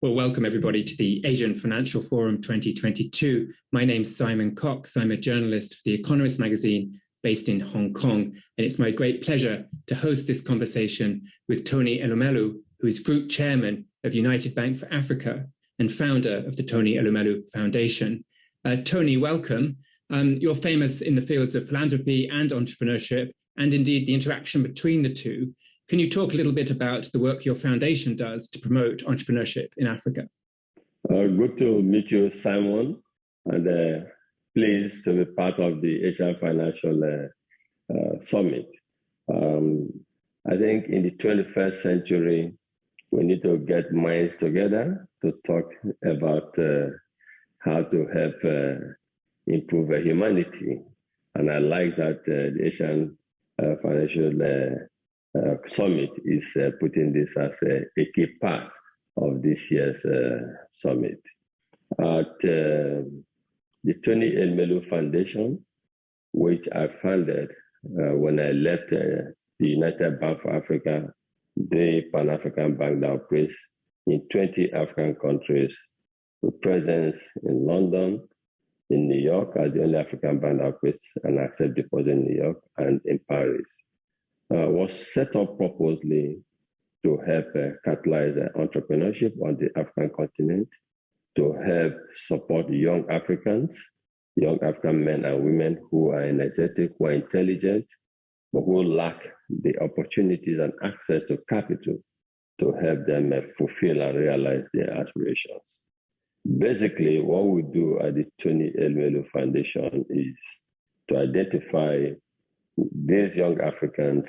Well, welcome everybody to the Asian Financial Forum 2022. My name's Simon Cox. I'm a journalist for The Economist magazine based in Hong Kong. And it's my great pleasure to host this conversation with Tony Elumelu, who is Group Chairman of United Bank for Africa and founder of the Tony Elumelu Foundation. Tony, welcome. You're famous in the fields of philanthropy and entrepreneurship, and indeed the interaction between the two. Can you talk a little bit about the work your foundation does to promote entrepreneurship in Africa? Good to meet you, Simon, and pleased to be part of the Asian Financial Summit. I think in the 21st century, we need to get minds together to talk about how to help improve humanity. And I like that the Asian Financial Summit is putting this as a key part of this year's summit. At the Tony Elumelu Foundation, which I founded when I left the United Bank for Africa, the Pan-African bank that operates in 20 African countries, with presence in London, in New York, as the only African bank that operates and accepts deposits in New York, and in Paris. Was set up purposely to help catalyze entrepreneurship on the African continent, to help support young African men and women who are energetic, who are intelligent, but who lack the opportunities and access to capital to help them fulfill and realize their aspirations. Basically, what we do at the Tony Elumelu Foundation is to identify these young Africans,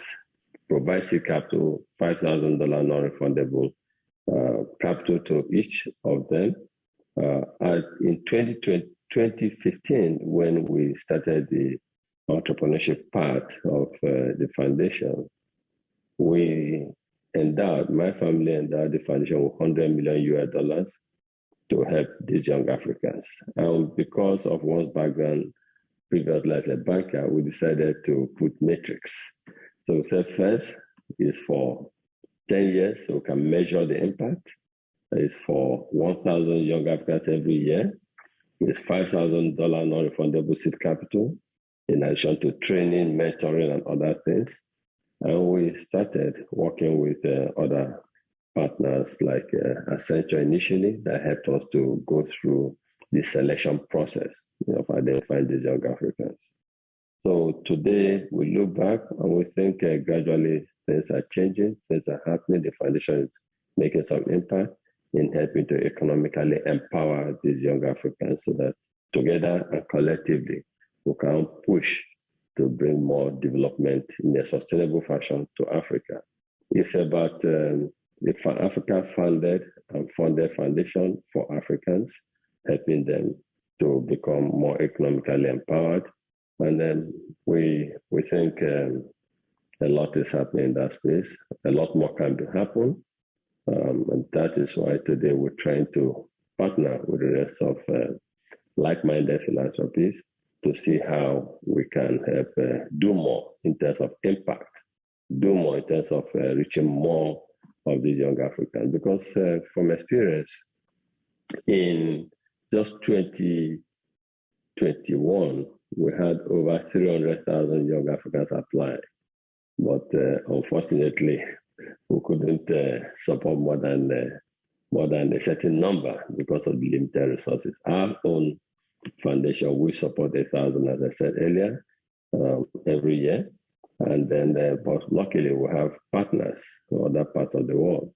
provide seed capital, $5,000 non-refundable capital to each of them. In 2015, when we started the entrepreneurship part of the foundation, my family endowed the foundation with $100 million to help these young Africans. And because of one's background, previously as a banker, we decided to put metrics. So we said first is for 10 years, so we can measure the impact. It's for 1,000 young Africans every year. It's $5,000 non-refundable seed capital, in addition to training, mentoring, and other things. And we started working with other partners like Accenture initially that helped us to go through the selection process of identifying these young Africans. So today we look back and we think gradually things are changing, things are happening. The foundation is making some impact in helping to economically empower these young Africans so that together and collectively we can push to bring more development in a sustainable fashion to Africa. It's about the Africa funded and funded foundation for Africans, helping them to become more economically empowered. And then we think a lot is happening in that space. A lot more can happen. And that is why today we're trying to partner with the rest of like-minded philanthropies to see how we can help do more in terms of impact, do more in terms of reaching more of these young Africans. Because from experience, in just 2021, we had over 300,000 young Africans apply. But unfortunately, we couldn't support more than a certain number because of the limited resources. Our own foundation, we support 1,000, as I said earlier, every year. And then, but luckily, we have partners in other parts of the world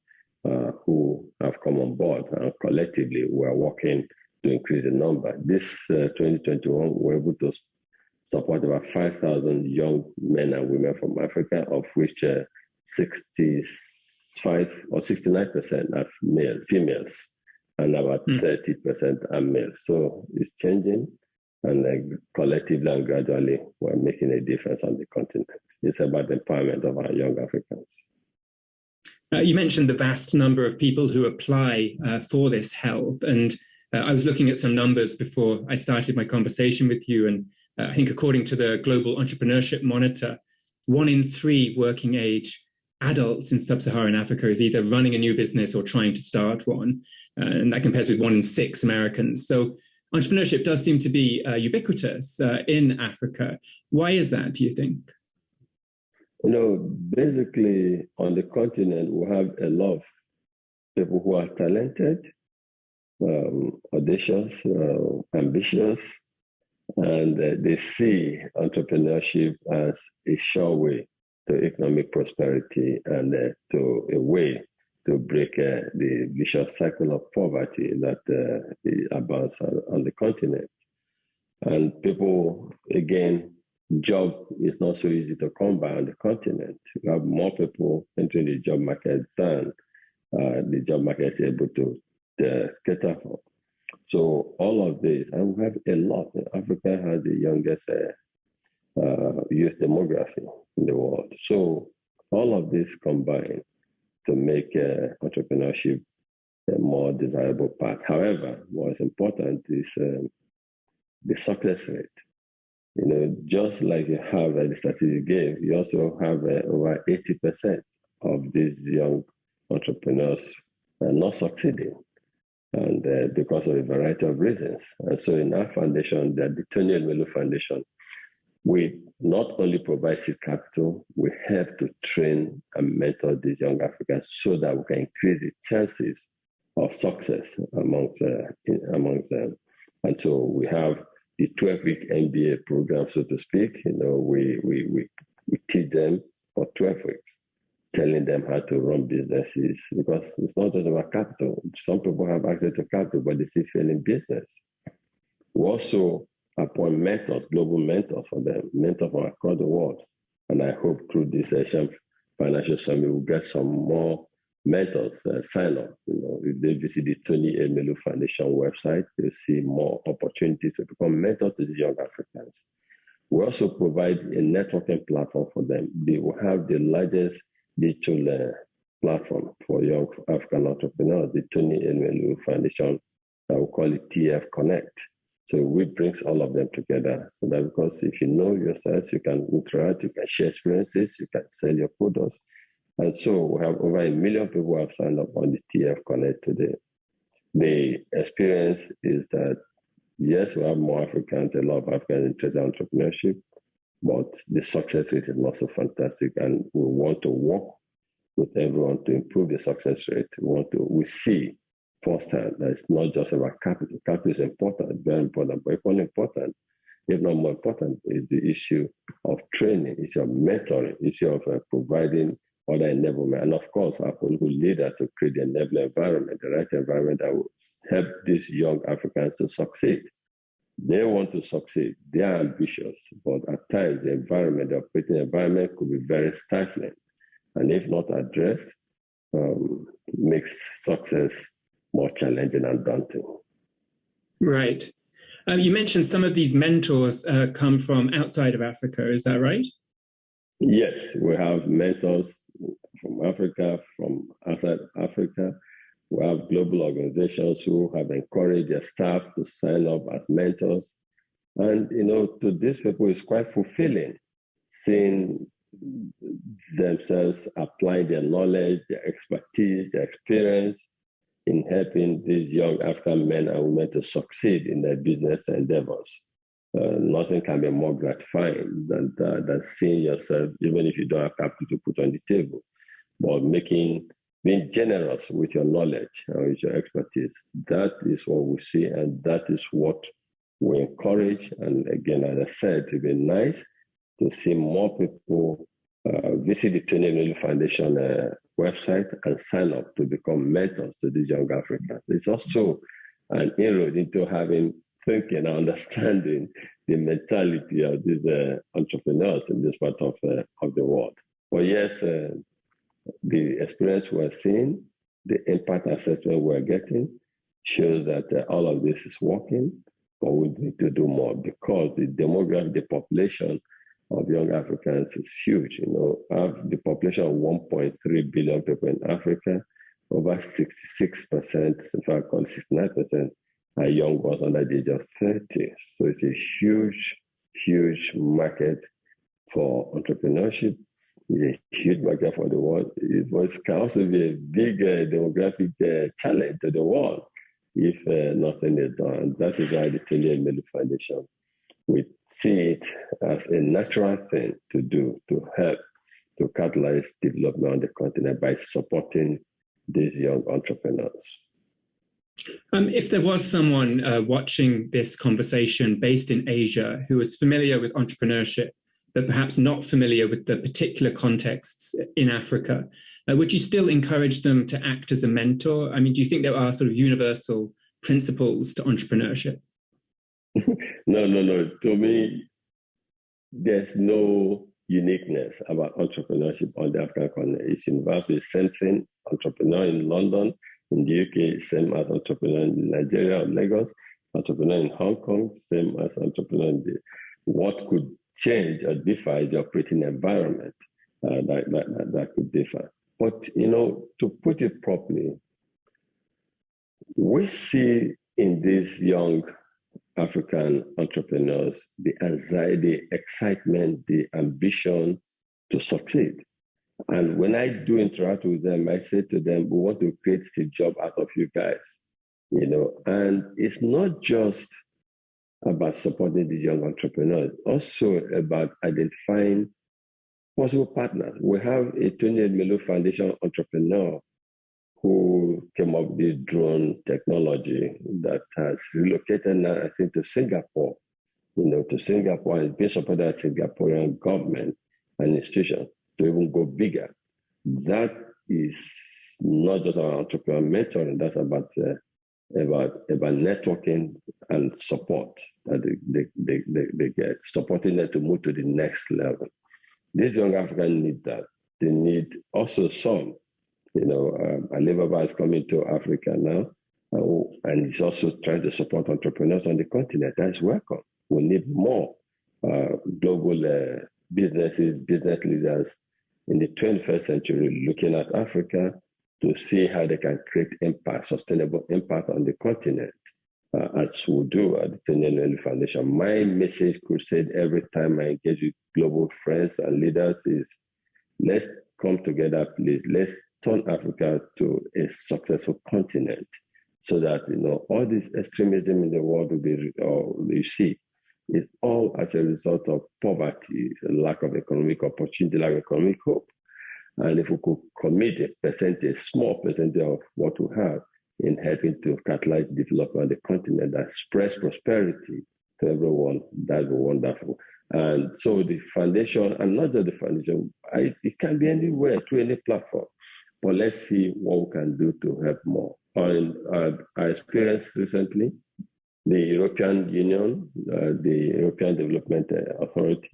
who have come on board, and collectively, we are working to increase the number. This 2021, we're able to support about 5,000 young men and women from Africa, of which 65 or 69% are females, and about 30% are males. So it's changing, and collectively and gradually, we're making a difference on the continent. It's about the empowerment of our young Africans. You mentioned the vast number of people who apply for this help, and I was looking at some numbers before I started my conversation with you, and I think according to the Global Entrepreneurship Monitor, 1 in 3 working age adults in sub-Saharan Africa is either running a new business or trying to start one. And that compares with 1 in 6 Americans. So entrepreneurship does seem to be ubiquitous in Africa. Why is that, do you think? Basically on the continent, we have a lot of people who are talented, audacious, ambitious, and they see entrepreneurship as a sure way to economic prosperity and to a way to break the vicious cycle of poverty that abounds on the continent. And people, again, job is not so easy to come by on the continent. You have more people entering the job market than the job market is able to cater for. So all of this, and we have a lot. Africa has the youngest youth demography in the world. So all of this combined to make entrepreneurship a more desirable path. However, what's important is the success rate. Just like you have the statistic you gave, you also have over 80% of these young entrepreneurs not succeeding, and because of a variety of reasons. And so in our foundation, the Elumelu Foundation, we not only provide seed capital, we help to train and mentor these young Africans so that we can increase the chances of success amongst them. And so we have the 12-week MBA program, so to speak. We teach them for 12 weeks, telling them how to run businesses, because it's not just about capital. Some people have access to capital, but they still fail in business. We also appoint mentors, global mentors for them, mentors from across the world. And I hope through this Asian Financial Summit, we'll get some more mentors sign up. If they visit the Elumelu Foundation website, they'll see more opportunities to become mentors to these young Africans. We also provide a networking platform for them. They will have the largest digital platform for young African entrepreneurs, the Elumelu Foundation, we call it TF Connect. So we bring all of them together so that, because if you know yourself, you can interact, you can share experiences, you can sell your products. And so we have over 1 million people who have signed up on the TF Connect today. The experience is that, yes, we have more Africans, a lot of Africans interested in entrepreneurship, but the success rate is not so fantastic. And we want to work with everyone to improve the success rate. We see firsthand that it's not just about capital. Capital is important, very important, but equally important, if not more important, is the issue of training, issue of mentoring, issue of providing other enablement. And of course, our political leaders to create the enabling environment, the right environment that will help these young Africans to succeed. They want to succeed. They are ambitious, but at times the environment, the operating environment could be very stifling. And if not addressed, makes success more challenging and daunting. Right. You mentioned some of these mentors come from outside of Africa. Is that right? Yes, we have mentors from Africa, from outside Africa. We have global organizations who have encouraged their staff to sign up as mentors. And, to these people, it's quite fulfilling seeing themselves applying their knowledge, their expertise, their experience in helping these young African men and women to succeed in their business endeavors. Nothing can be more gratifying than seeing yourself, even if you don't have capital to put on the table, but being generous with your knowledge and with your expertise. That is what we see, and that is what we encourage. And again, as I said, it would be nice to see more people visit the Elumelu Foundation website and sign up to become mentors to these young Africans. It's also an inroad into thinking and understanding the mentality of these entrepreneurs in this part of the world. But yes, the experience we're seeing, the impact assessment we're getting shows that all of this is working, but we need to do more because the demographic, the population of young Africans is huge. The population of 1.3 billion people in Africa, over 66%, in fact, 69% are young ones under the age of 30. So it's a huge, huge market for entrepreneurship. is a huge market for the world. Can also be a big demographic challenge to the world if nothing is done. That is why the Elumelu Foundation, we see it as a natural thing to do, to help, to catalyze development on the continent by supporting these young entrepreneurs. If there was someone watching this conversation based in Asia who was familiar with entrepreneurship, but perhaps not familiar with the particular contexts in Africa, would you still encourage them to act as a mentor? I mean, do you think there are sort of universal principles to entrepreneurship? No. To me, there's no uniqueness about entrepreneurship on the African continent. It's universal. It's same thing. Entrepreneur in London, in the UK, same as entrepreneur in Nigeria or Lagos. Entrepreneur in Hong Kong, same as entrepreneur in what could change or differ is the operating environment that could differ. But, to put it properly, we see in these young African entrepreneurs the anxiety, excitement, the ambition to succeed. And when I do interact with them, I say to them, we want to create a job out of you guys, and it's not just about supporting these young entrepreneurs, also about identifying possible partners. We have a Elumelu Foundation entrepreneur who came up with this drone technology that has relocated now, I think, to Singapore, to Singapore, and being supported by Singaporean government and institutions to even go bigger. That is not just about entrepreneur mentoring, that's about networking and support that they get, supporting them to move to the next level. These young Africans need that. They need also some. Alibaba is coming to Africa now, and he's also trying to support entrepreneurs on the continent. That's welcome. We need more global business leaders in the 21st century looking at Africa to see how they can create impact, sustainable impact on the continent, as we do at the Elumelu Foundation. My message crusade every time I engage with global friends and leaders is, let's come together, please. Let's turn Africa to a successful continent so that, all this extremism in the world will be, you see, it's all as a result of poverty, lack of economic opportunity, lack of economic hope. And if we could commit a small percentage of what we have in helping to catalyze development on the continent that spreads prosperity to everyone, that would be wonderful. And so the foundation, and not just the foundation, it can be anywhere, through any platform. But let's see what we can do to help more. I experienced recently the European Union, the European Development Authority,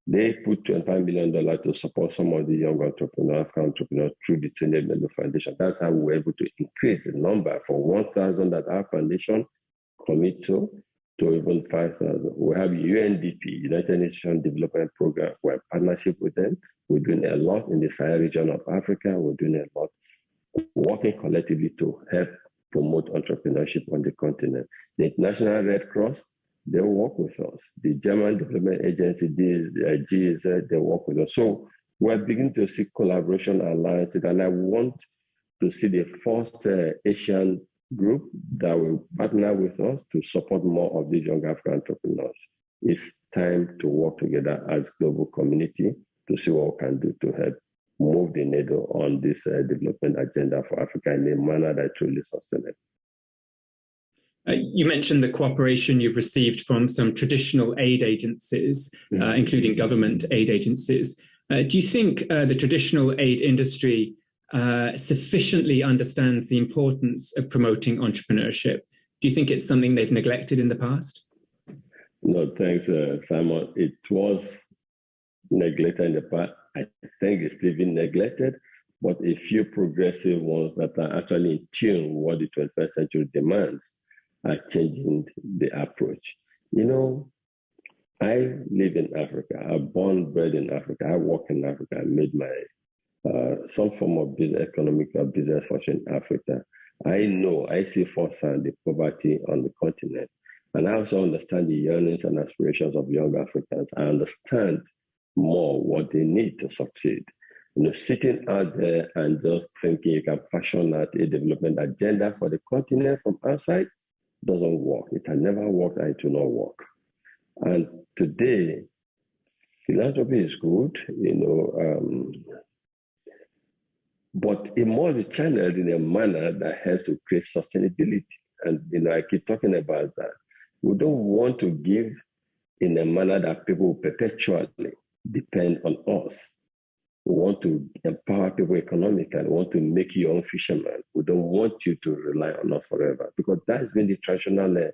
they put $25 million to support some of the young African entrepreneurs through the Elumelu Foundation. That's how we were able to increase the number from 1,000 that our foundation commit to even 5,000. We have UNDP, United Nations Development Program. We're in partnership with them. We're doing a lot in the Sahel region of Africa. We're doing a lot working collectively to help promote entrepreneurship on the continent. The International Red Cross, they work with us. The German Development Agency, GIZ, they work with us. So we're beginning to see collaboration alliances, and I want to see the first Asian group that will partner with us to support more of these young African entrepreneurs. It's time to work together as global community to see what we can do to help move the needle on this development agenda for Africa in a manner that truly sustainable. You mentioned the cooperation you've received from some traditional aid agencies, including government aid agencies. Do you think the traditional aid industry sufficiently understands the importance of promoting entrepreneurship? Do you think it's something they've neglected in the past? No, thanks, Simon. It was neglected in the past. I think it's still been neglected, but a few progressive ones that are actually in tune with what the 21st century demands are changing the approach. I live in Africa. I'm born, bred in Africa. I work in Africa. I made my some form of business, economic or business fortune in Africa. I see firsthand the poverty on the continent. And I also understand the yearnings and aspirations of young Africans. I understand more what they need to succeed. sitting out there and just thinking you can fashion out a development agenda for the continent from outside doesn't work. It has never worked and it will not work. And today, philanthropy is good, but it must be channeled in a manner that helps to create sustainability. And I keep talking about that. We don't want to give in a manner that people perpetually depend on us. We want to empower people economically. We want to make you your own fisherman. We don't want you to rely on us forever, because that's been the traditional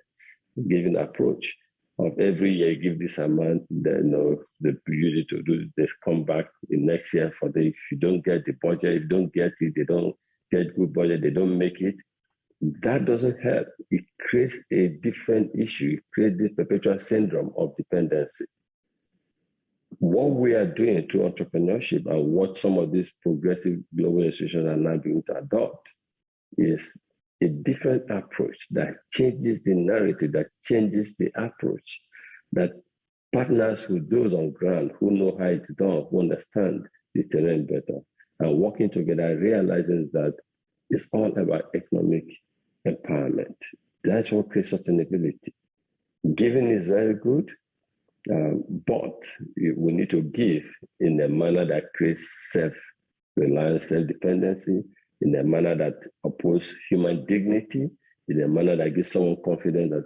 giving approach of every year you give this amount, then they use it to do this, come back in next year for if you don't get the budget, if you don't get it, they don't get good budget, they don't make it. That doesn't help. It creates a different issue. It creates this perpetual syndrome of dependency. What we are doing through entrepreneurship and what some of these progressive global institutions are now beginning to adopt is a different approach that changes the narrative, that changes the approach, that partners with those on ground who know how it's done, who understand the terrain better, and working together, realizing that it's all about economic empowerment. That's what creates sustainability. Giving is very good, but we need to give in a manner that creates self-reliance, self-dependency, in a manner that upholds human dignity, in a manner that gives someone confidence that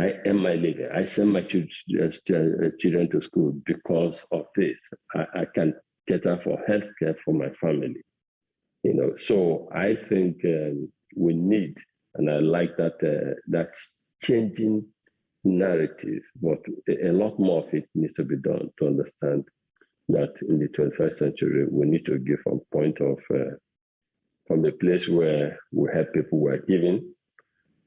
I am my living. I send my children to school because of this. I can cater for healthcare for my family. So I think we need, and I like that changing narrative, but a lot more of it needs to be done to understand that in the 21st century, we need to give from the place where we help people who are giving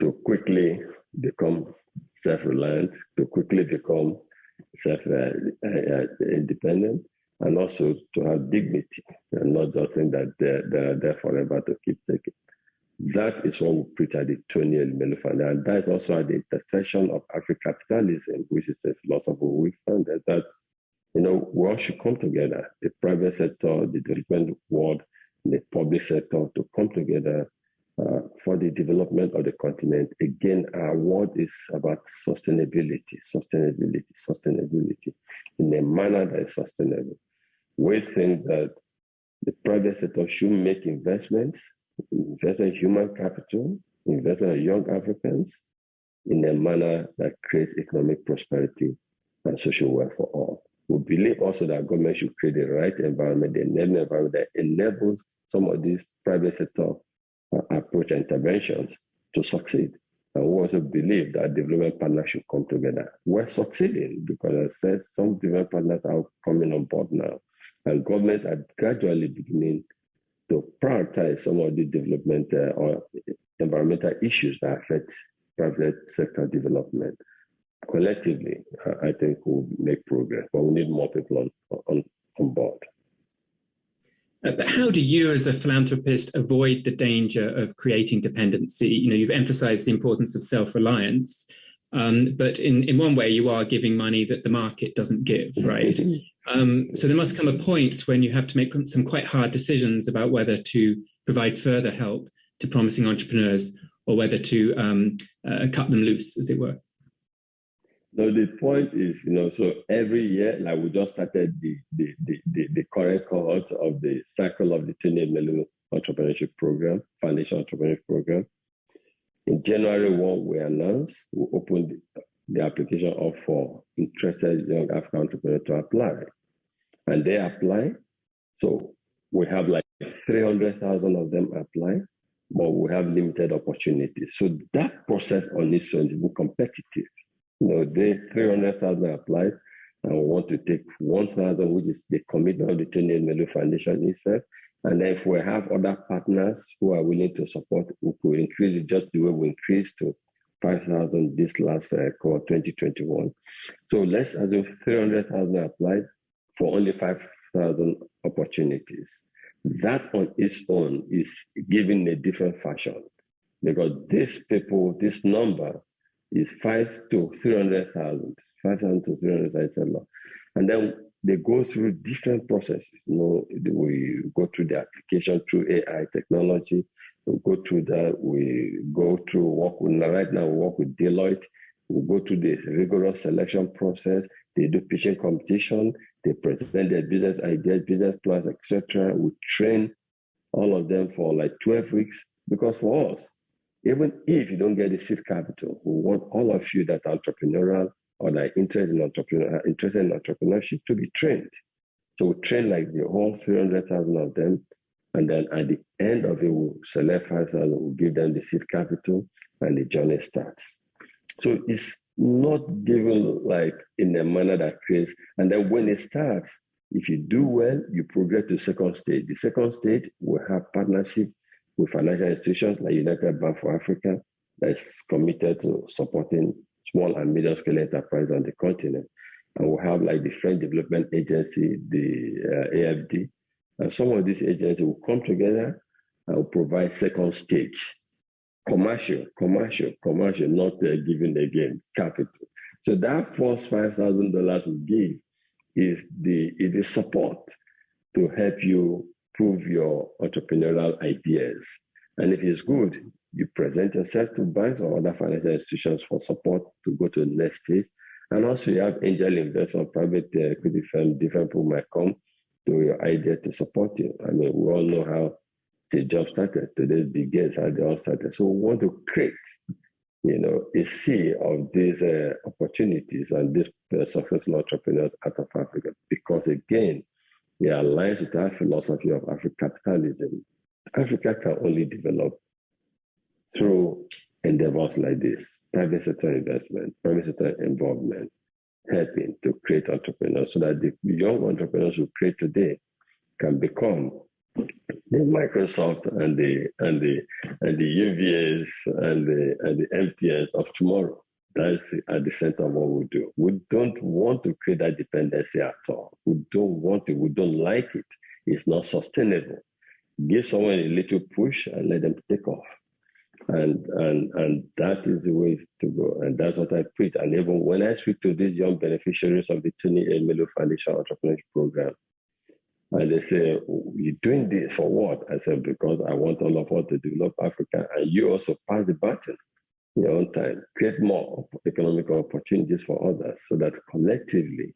to quickly become self-reliant, to quickly become self-independent, and also to have dignity and not just think that they're there forever to keep taking. That is what we preach at the Tony Elumelu Foundation. And that is also at the intersection of Afro-capitalism, which is a philosophy we founded, that we all should come together, the private sector, the development world, the public sector, to come together for the development of the continent. Again, our word is about sustainability in a manner that is sustainable. We think that the private sector should make investments, invest in human capital, invest in young Africans in a manner that creates economic prosperity and social welfare for all. We believe also that government should create the right environment, the enabling environment that enables some of these private sector approach interventions to succeed. And we also believe that development partners should come together. We're succeeding because, as I said, some development partners are coming on board now. And governments are gradually beginning to prioritize some of the development or environmental issues that affect private sector development. Collectively, I think we'll make progress, but we need more people on board. But how do you as a philanthropist avoid the danger of creating dependency? You've emphasized the importance of self-reliance, but in one way you are giving money that the market doesn't give, right? So there must come a point when you have to make some quite hard decisions about whether to provide further help to promising entrepreneurs or whether to cut them loose, as it were. No, the point is, so every year, like we just started the current cohort of the cycle of the Tony Elumelu Entrepreneurship Program, Foundation Entrepreneurship Program. In January 1, we announced, we opened the application up for interested young African entrepreneurs to apply. And they apply. So we have like 300,000 of them apply, but we have limited opportunities. So that process on its own is competitive. They 300,000 applied, and we want to take 1,000, which is the commitment of the Tony Elumelu Foundation itself. And then if we have other partners who are willing to support, we could increase it just the way we increased to 5,000 this last cohort 2021. So let's assume 300,000 applied for only 5,000 opportunities. That on its own is given a different fashion, because these people, this number is 5 to 300,000, 5,000 to 300,000. And then they go through different processes. We go through the application through AI technology. We go through that. We go through right now we work with Deloitte. We go through this rigorous selection process. They do pitching competition. They present their business ideas, business plans, etc. We train all of them for like 12 weeks. Because for us, even if you don't get the seed capital, we want all of you that are entrepreneurial or that are interested in entrepreneurship to be trained. So we train like the whole 300,000 of them. And then at the end of it, we'll select 5,000, we'll give them the seed capital, and the journey starts. So it's not given like in a manner that creates, and then when it starts, if you do well, you progress to second stage. The second stage will have partnership with financial institutions like United Bank for Africa that's committed to supporting small and medium-scale enterprise on the continent. And we'll have like the French Development Agency, the AFD, and some of these agencies will come together and will provide second stage. Commercial, not giving again capital. So that first $5,000 we give is the support to help you prove your entrepreneurial ideas. And if it's good, you present yourself to banks or other financial institutions for support to go to the next stage. And also you have angel investors, private equity firms, different people might come to your idea to support you. I mean, we all know how the job started. Today's big guests, how they all started. So we want to create, a sea of these opportunities and these successful entrepreneurs out of Africa, because again, it aligns with our philosophy of African capitalism. Africa can only develop through endeavors like this: private sector investment, private sector involvement, helping to create entrepreneurs so that the young entrepreneurs who create today can become the Microsoft and the UVAs and the MTNs of tomorrow. That's at the center of what we do. We don't want to create that dependency at all. We don't want it. We don't like it. It's not sustainable. Give someone a little push and let them take off. And that is the way to go. And that's what I preach. And even when I speak to these young beneficiaries of the Tony Elumelu Foundation Entrepreneurship Program, and they say, "You're doing this for what?" I said, "Because I want all of us to develop Africa, and you also pass the baton in your own time. Create more economic opportunities for others so that collectively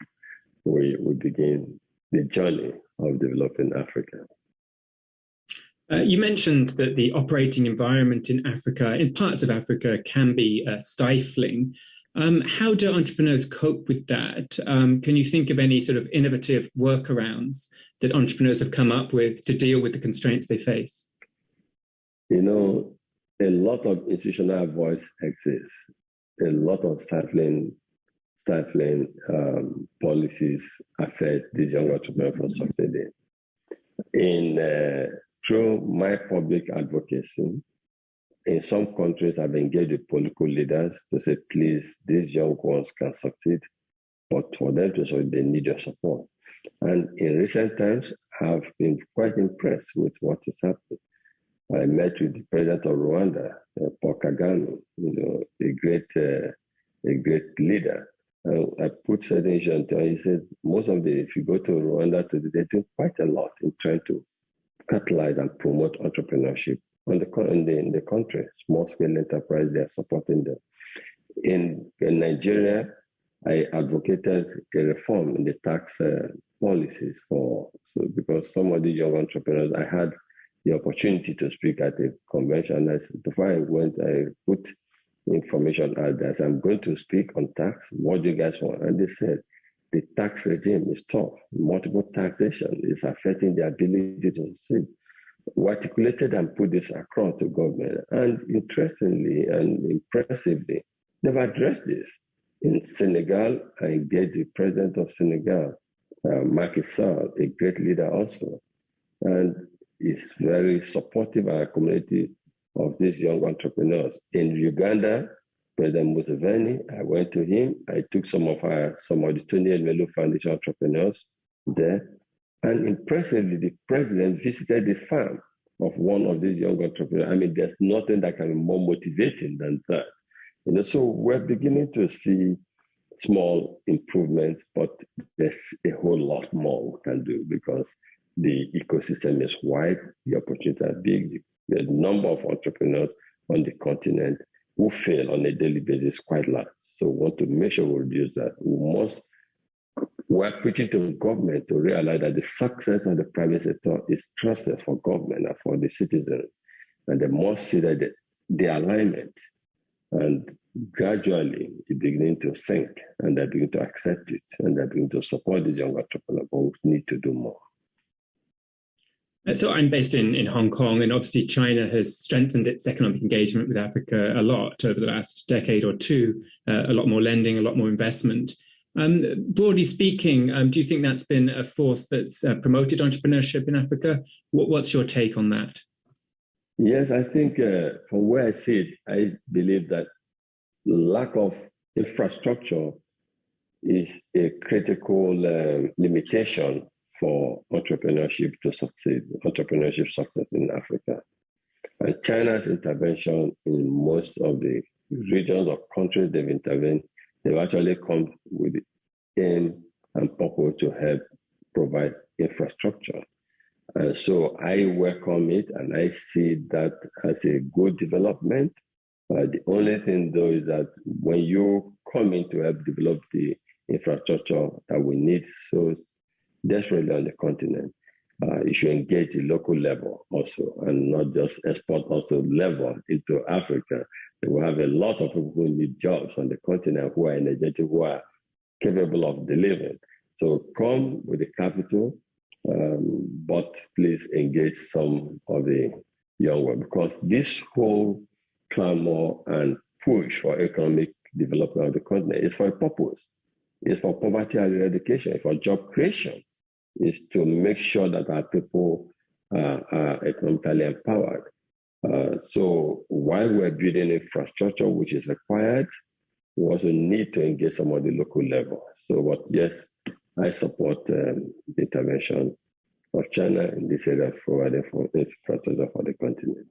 we begin the journey of developing Africa." You mentioned that the operating environment in Africa, in parts of Africa, can be stifling. How do entrepreneurs cope with that? Can you think of any sort of innovative workarounds that entrepreneurs have come up with to deal with the constraints they face? A lot of institutional voice exists. A lot of stifling policies affect these young entrepreneurs from succeeding. Through my public advocacy, in some countries, I've engaged with political leaders to say, please, these young ones can succeed, but for them to succeed, they need your support. And in recent times, I've been quite impressed with what is happening. I met with the president of Rwanda, Paul Kagame, a great leader. I put certain issues on him. He said, if you go to Rwanda today, they do quite a lot in trying to catalyze and promote entrepreneurship in the country. Small-scale enterprise, they are supporting them. In Nigeria, I advocated a reform in the tax policies because some of the young entrepreneurs, I had the opportunity to speak at a convention. Before I went, I put information out there. I'm going to speak on tax. What do you guys want? And they said, the tax regime is tough. Multiple taxation is affecting the ability to succeed. We articulated and put this across to government. And interestingly and impressively, they've addressed this. In Senegal, I engaged the president of Senegal, Macky Sall, a great leader also. And he's very supportive of our community of these young entrepreneurs. In Uganda, President Museveni, I went to him. I took some of the Tony Elumelu Foundation entrepreneurs there. And impressively, the president visited the farm of one of these young entrepreneurs. I mean, there's nothing that can be more motivating than that. So we're beginning to see small improvements, but there's a whole lot more we can do because the ecosystem is wide, the opportunities are big, the number of entrepreneurs on the continent who fail on a daily basis is quite large. So we want to make sure we reduce that. We're preaching to government to realize that the success of the private sector is trusted for government and for the citizens. And they must see that the alignment, and gradually it's beginning to sink, and they're beginning to accept it, and they're beginning to support these young entrepreneurs, but we need to do more. So I'm based in Hong Kong, and obviously China has strengthened its economic engagement with Africa a lot over the last decade or two, a lot more lending, a lot more investment. Broadly speaking, do you think that's been a force that's promoted entrepreneurship in Africa? What's your take on that? Yes, I think from where I see it, I believe that lack of infrastructure is a critical limitation for entrepreneurship to succeed, entrepreneurship success in Africa. And China's intervention in most of the regions or countries they've intervened, they've actually come with the aim and purpose to help provide infrastructure. And so I welcome it, and I see that as a good development. The only thing, though, is that when you come in to help develop the infrastructure that we need so desperately on the continent, you should engage the local level also, and not just export also level into Africa. We have a lot of people who need jobs on the continent, who are energetic, who are capable of delivering. So come with the capital, but please engage some of the young ones, because this whole clamor and push for economic development of the continent is for a purpose. It's for poverty eradication, for job creation. Is to make sure that our people are economically empowered. So while we're building infrastructure, which is required, we also need to engage some of the local level. So, but yes, I support the intervention of China in this area of providing for infrastructure for the continent.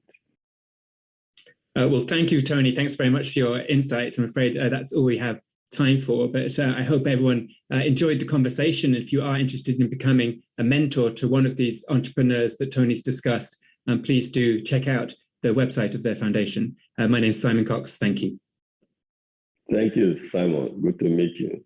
Well, thank you, Tony. Thanks very much for your insights. I'm afraid that's all we have time for, but I hope everyone enjoyed the conversation. If you are interested in becoming a mentor to one of these entrepreneurs that Tony's discussed, please do check out the website of their foundation. My name is Simon Cox. Thank you. Thank you, Simon. Good to meet you.